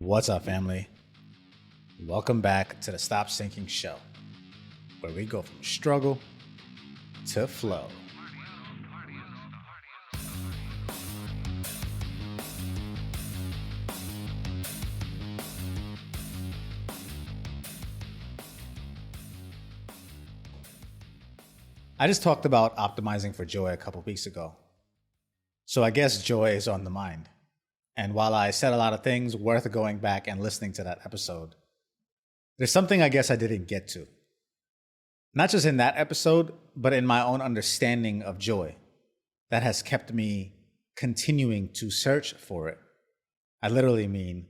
What's up, family? Welcome back to the Stop Sinking Show, where we go from struggle to flow. I just talked about optimizing for joy a couple weeks ago. So I guess joy is on the mind. And while I said a lot of things worth going back and listening to that episode, there's something I guess I didn't get to. Not just in that episode, but in my own understanding of joy that has kept me continuing to search for it. I literally mean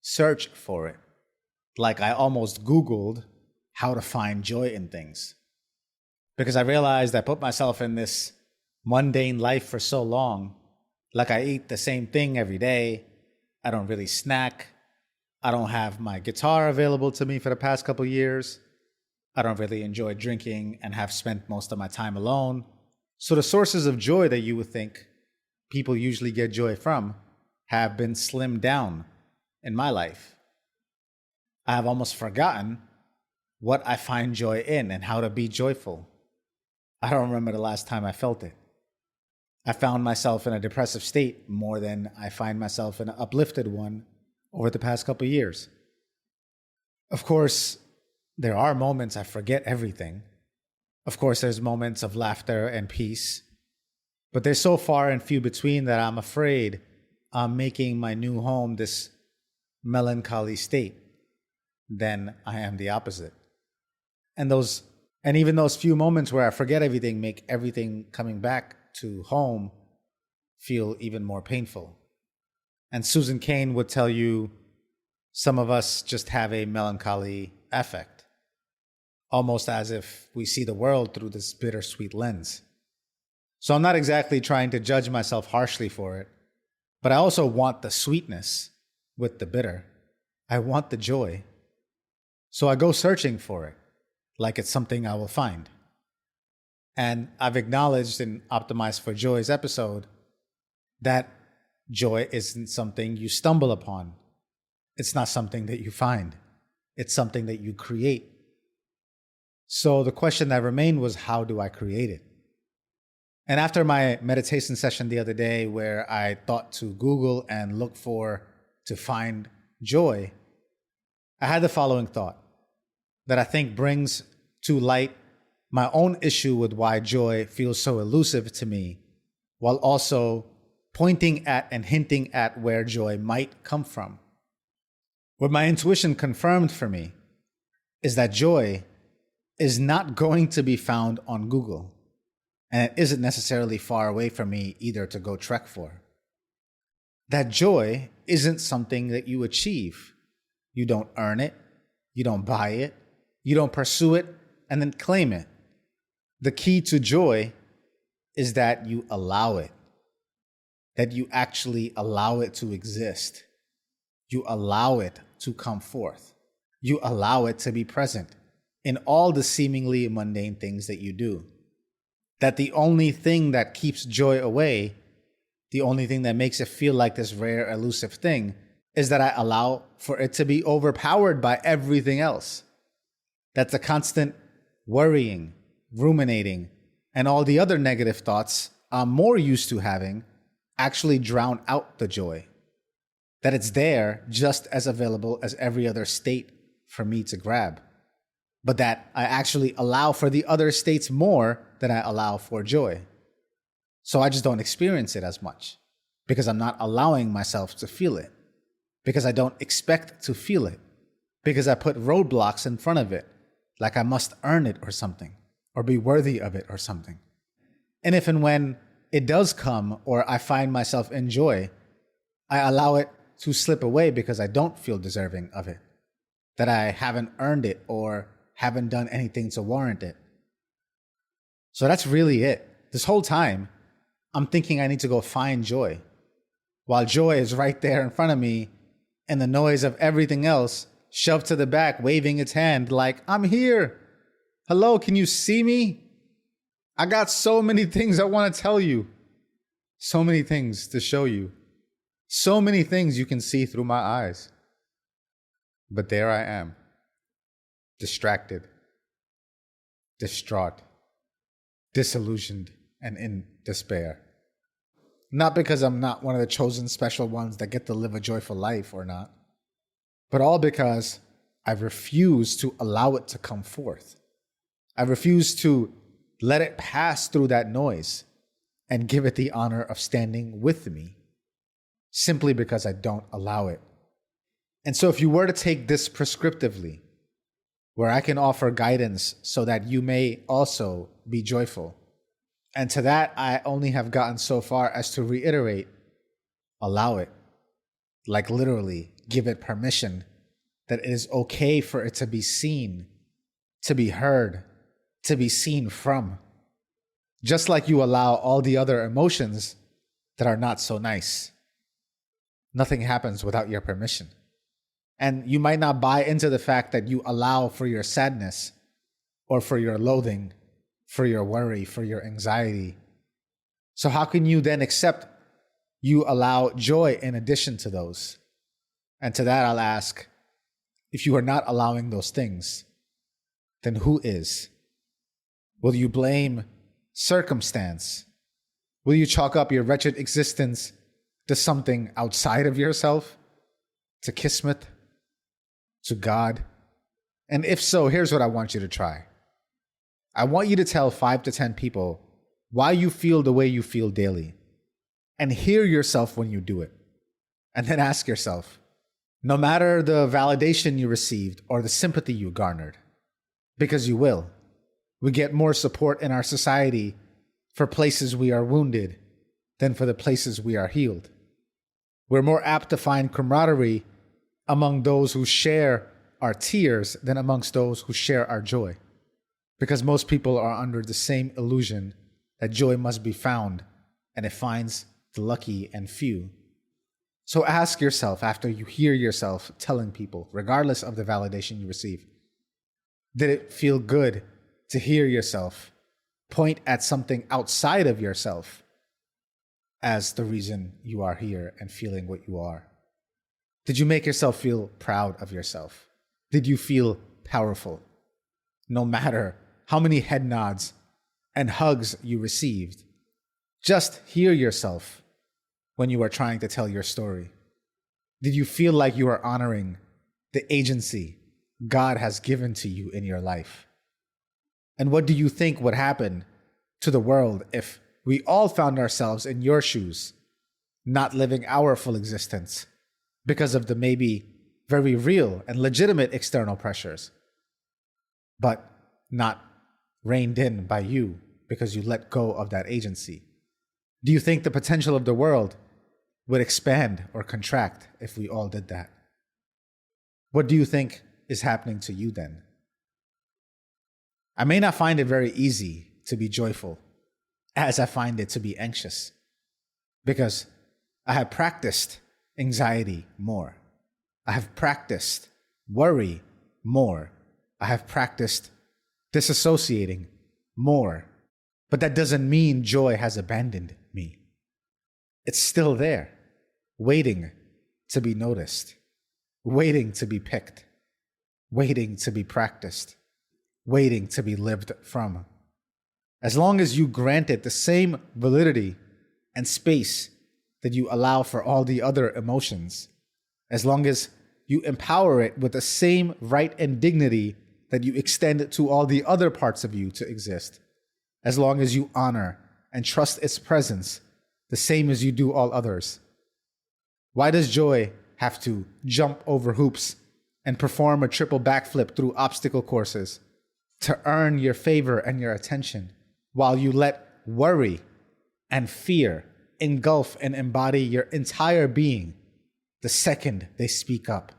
search for it. Like I almost Googled how to find joy in things. Because I realized I put myself in this mundane life for so long. Like I eat the same thing every day. I don't really snack. I don't have my guitar available to me for the past couple years. I don't really enjoy drinking and have spent most of my time alone. So the sources of joy that you would think people usually get joy from have been slimmed down in my life. I have almost forgotten what I find joy in and how to be joyful. I don't remember the last time I felt it. I found myself in a depressive state more than I find myself in an uplifted one over the past couple of years. Of course, there are moments I forget everything. Of course, there's moments of laughter and peace. But they're so far and few between that I'm afraid I'm making my new home this melancholy state. Then I am the opposite. And even those few moments where I forget everything make everything coming back to home feel even more painful. And Susan Cain would tell you some of us just have a melancholy affect, almost as if we see the world through this bittersweet lens. So I'm not exactly trying to judge myself harshly for it, but I also want the sweetness with the bitter. I want the joy. So I go searching for it, like it's something I will find. And I've acknowledged in Optimize for Joy's episode that joy isn't something you stumble upon. It's not something that you find. It's something that you create. So the question that remained was, how do I create it? And after my meditation session the other day, where I thought to Google and look to find joy, I had the following thought that I think brings to light my own issue with why joy feels so elusive to me, while also pointing at and hinting at where joy might come from. What my intuition confirmed for me is that joy is not going to be found on Google, and it isn't necessarily far away from me either to go trek for. That joy isn't something that you achieve. You don't earn it, you don't buy it, you don't pursue it and then claim it. The key to joy is that you allow it, that you actually allow it to exist. You allow it to come forth. You allow it to be present in all the seemingly mundane things that you do. That the only thing that keeps joy away, the only thing that makes it feel like this rare, elusive thing, is that I allow for it to be overpowered by everything else. That's a constant worrying, ruminating, and all the other negative thoughts I'm more used to having actually drown out the joy. That it's there just as available as every other state for me to grab. But that I actually allow for the other states more than I allow for joy. So I just don't experience it as much because I'm not allowing myself to feel it. Because I don't expect to feel it. Because I put roadblocks in front of it, like I must earn it or something, or be worthy of it or something. And if and when it does come, or I find myself in joy, I allow it to slip away because I don't feel deserving of it, that I haven't earned it or haven't done anything to warrant it. So that's really it. This whole time, I'm thinking I need to go find joy, while joy is right there in front of me, and the noise of everything else shoved to the back, waving its hand like, I'm here. Hello, can you see me? I got so many things I want to tell you. So many things to show you. So many things you can see through my eyes. But there I am, distracted, distraught, disillusioned, and in despair. Not because I'm not one of the chosen special ones that get to live a joyful life or not, but all because I refuse to allow it to come forth. I refuse to let it pass through that noise and give it the honor of standing with me, simply because I don't allow it. And so if you were to take this prescriptively, where I can offer guidance so that you may also be joyful, and to that I only have gotten so far as to reiterate, allow it. Like literally, give it permission that it is okay for it to be seen, to be heard, to be seen from. Just like you allow all the other emotions that are not so nice. Nothing happens without your permission. And you might not buy into the fact that you allow for your sadness or for your loathing, for your worry, for your anxiety. So how can you then accept you allow joy in addition to those? And to that I'll ask, if you are not allowing those things, then who is? Will you blame circumstance? Will you chalk up your wretched existence to something outside of yourself? To Kismet? To God? And if so, here's what I want you to try. I want you to tell 5 to 10 people why you feel the way you feel daily. And hear yourself when you do it. And then ask yourself, no matter the validation you received or the sympathy you garnered, because you will, we get more support in our society for places we are wounded than for the places we are healed. We're more apt to find camaraderie among those who share our tears than amongst those who share our joy. Because most people are under the same illusion that joy must be found, and it finds the lucky and few. So ask yourself, after you hear yourself telling people, regardless of the validation you receive, did it feel good to hear yourself point at something outside of yourself as the reason you are here and feeling what you are? Did you make yourself feel proud of yourself? Did you feel powerful? No matter how many head nods and hugs you received, just hear yourself when you are trying to tell your story. Did you feel like you are honoring the agency God has given to you in your life? And what do you think would happen to the world if we all found ourselves in your shoes, not living our full existence because of the maybe very real and legitimate external pressures, but not reined in by you because you let go of that agency? Do you think the potential of the world would expand or contract if we all did that? What do you think is happening to you then? I may not find it very easy to be joyful as I find it to be anxious, because I have practiced anxiety more. I have practiced worry more. I have practiced disassociating more. But that doesn't mean joy has abandoned me. It's still there, waiting to be noticed, waiting to be picked, waiting to be practiced, waiting to be lived from. As long as you grant it the same validity and space that you allow for all the other emotions, as long as you empower it with the same right and dignity that you extend to all the other parts of you to exist, as long as you honor and trust its presence the same as you do all others. Why does joy have to jump over hoops and perform a triple backflip through obstacle courses to earn your favor and your attention, while you let worry and fear engulf and embody your entire being the second they speak up?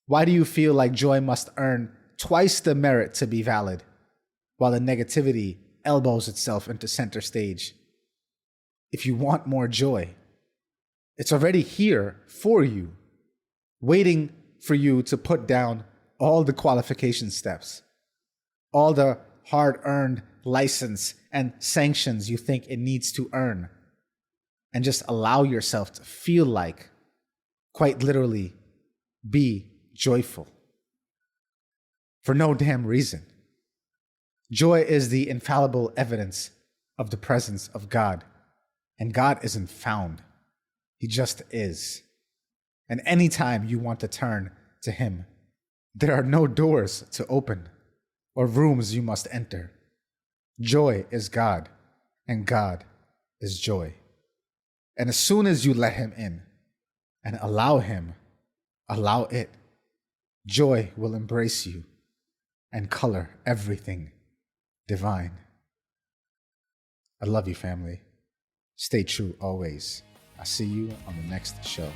Why do you feel like joy must earn twice the merit to be valid, while the negativity elbows itself into center stage? If you want more joy, it's already here for you, waiting for you to put down all the qualification steps, all the hard-earned license and sanctions you think it needs to earn, and just allow yourself to feel like, quite literally, be joyful for no damn reason. Joy is the infallible evidence of the presence of God. And God isn't found. He just is. And anytime you want to turn to Him, there are no doors to open or rooms you must enter. Joy is God, and God is joy. And as soon as you let Him in and allow it, joy will embrace you and color everything divine. I love you, family. Stay true always. I'll see you on the next show.